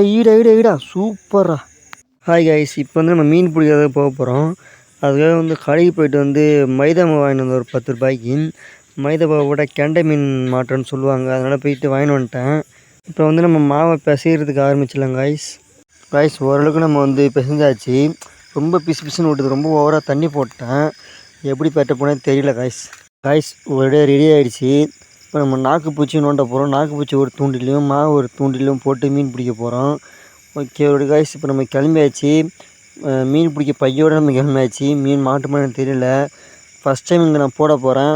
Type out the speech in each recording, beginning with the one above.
ஈடா சூப்பரா. Hi guys, இப்போ வந்து நம்ம மீன் பிடிக்கிறத போக போகிறோம். அதுக்காக வந்து கடைக்கு போயிட்டு வந்து மைதா மாவு வாங்கிட்டு வந்து ஒரு 10 ரூபாய்க்கு மைதா மாவை கூட கெண்டை மீன் மாட்டோன்னு சொல்லுவாங்க. அதனால் போயிட்டு வாங்கிட்டு வந்துட்டேன். இப்போ வந்து நம்ம மாவை பிசைகிறதுக்கு ஆரம்பிச்சிடலாம் கைஸ். ஓரளவுக்கு நம்ம வந்து பிசைஞ்சாச்சு. ரொம்ப பிசுன்னு விட்டுது, ரொம்ப ஓவராக தண்ணி போட்டேன். எப்படி பெட்ட போனேன்னு தெரியல கைஸ். ஒரே ரெடி ஆகிடுச்சு. இப்போ நம்ம நாக்கு பூச்சி நோண்ட போகிறோம். நாக்கு பூச்சி ஒரு தூண்டிலையும் மாவு ஒரு தூண்டிலையும் போட்டு மீன் பிடிக்க போகிறோம். ஓகே ஒரு கைஸ், இப்போ நம்ம கிளம்பியாச்சு. மீன் பிடிக்க பையோடு நம்ம கிளம்பியாச்சு. மீன் மாட்டுமான்னு தெரியல. ஃபஸ்ட் டைம் இங்கே நான் போட போகிறேன்.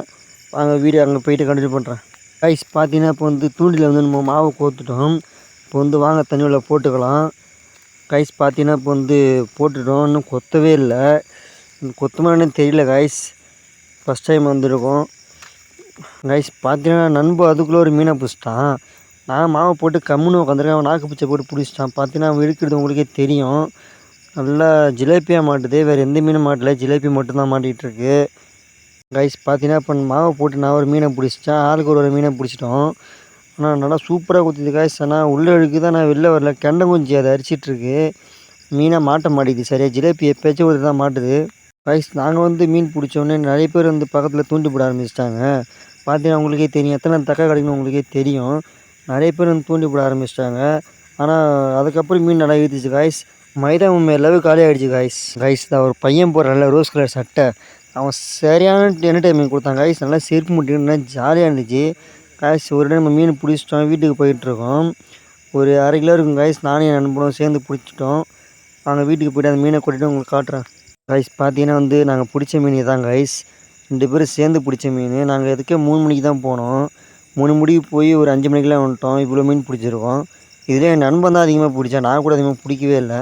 அங்கே வீடியோ அங்கே போயிட்டு கண்டினியூ பண்ணுறேன் கைஸ். பார்த்தீங்கன்னா இப்போ வந்து தூண்டில் வந்து நம்ம மாவு கோத்துட்டோம். இப்போ வந்து வாங்க தண்ணியில் போட்டுக்கலாம் கைஸ். பார்த்தீங்கன்னா இப்போ வந்து போட்டுட்டோம். இன்னும் கொத்தவே இல்லை. கொத்தமானு தெரியல கைஸ். ஃபஸ்ட் டைம் வந்திருக்கோம் கைஸ். பார்த்தீங்கன்னா நண்பன் அதுக்குள்ளே ஒரு மீனை பிடிச்சிட்டான். நான் மாவை போட்டு கம்முன்னு உட்காந்துருக்கேன். அவன் நாக்கு பிச்சை போட்டு பிடிச்சிட்டான். பார்த்தீங்கன்னா அவன் இருக்கிறது உங்களுக்கே தெரியும். நல்லா ஜிலேபியாக மாட்டுது. வேறு எந்த மீனும் மாட்டல, ஜிலேபி மட்டும்தான் மாட்டிகிட்ருக்கு கைஸ். பார்த்தீங்கன்னா இப்போ மாவை போட்டு நான் ஒரு மீனை பிடிச்சிட்டேன். ஆளுக்கு ஒரு மீனை பிடிச்சிட்டோம். ஆனால் நல்லா சூப்பராக குத்துது கைஸ். ஆனால் உள்ளே இழுக்கு தான், நான் வெளில வரல. கெண்டை குஞ்சு அதை அரிச்சிட்ருக்கு. மீனாக மாட்ட மாட்டேங்குது சரியா. ஜிலேபி எப்போயாச்சும் ஒரு தான் மாட்டுது கைஸ். நாங்கள் வந்து மீன் பிடிச்சோன்னே நிறைய பேர் வந்து பக்கத்தில் தூண்டி போட ஆரம்பிச்சிட்டாங்க. பார்த்தீங்கன்னா உங்களுக்கே தெரியும், எத்தனை தக்கா கிடைக்கணும் உங்களுக்கே தெரியும். நிறைய பேர் வந்து தூண்டி போட ஆரம்பிச்சிட்டாங்க. ஆனால் அதுக்கப்புறம் மீன் நல்லா இழுத்துச்சு கைஸ். மைதா எல்லாமே காலி ஆகிடுச்சு கைஸ். தான் ஒரு பையன் போடுறல ரோஸ் கலர் சட்டை, அவன் சரியான என்டர்டைன்மெண்ட் கொடுத்தான் கைஸ். நல்லா செருப்பு முட்டின்னு ஜாலியாக இருந்துச்சு கைஸ். ஒரு டைம் நம்ம மீன் பிடிச்சிட்டோம். வீட்டுக்கு போயிட்டுருக்கோம். ஒரு 1/2 கிலோ இருக்கும் கைஸ். நானும் என் நண்பனும் சேர்ந்து பிடிச்சிட்டோம். நாங்கள் வீட்டுக்கு போய்ட்டு அந்த மீனை கொட்டிட்டு உங்களுக்கு காட்டுறேன் கைஸ். பார்த்தீங்கன்னா வந்து நாங்கள் பிடிச்ச மீன் தான் கைஸ். 2 பேரும் சேர்ந்து பிடிச்ச மீன். நாங்கள் எதுக்கே 3 மணிக்கு தான் போனோம். 3 மணிக்கு போய் ஒரு 5 மணிக்கெலாம் வந்துட்டோம். இவ்வளோ மீன் பிடிச்சிருக்கோம். இதில் என் நண்பன் தான் அதிகமாக பிடிச்சான். நான் கூட அதிகமாக பிடிக்கவே இல்லை.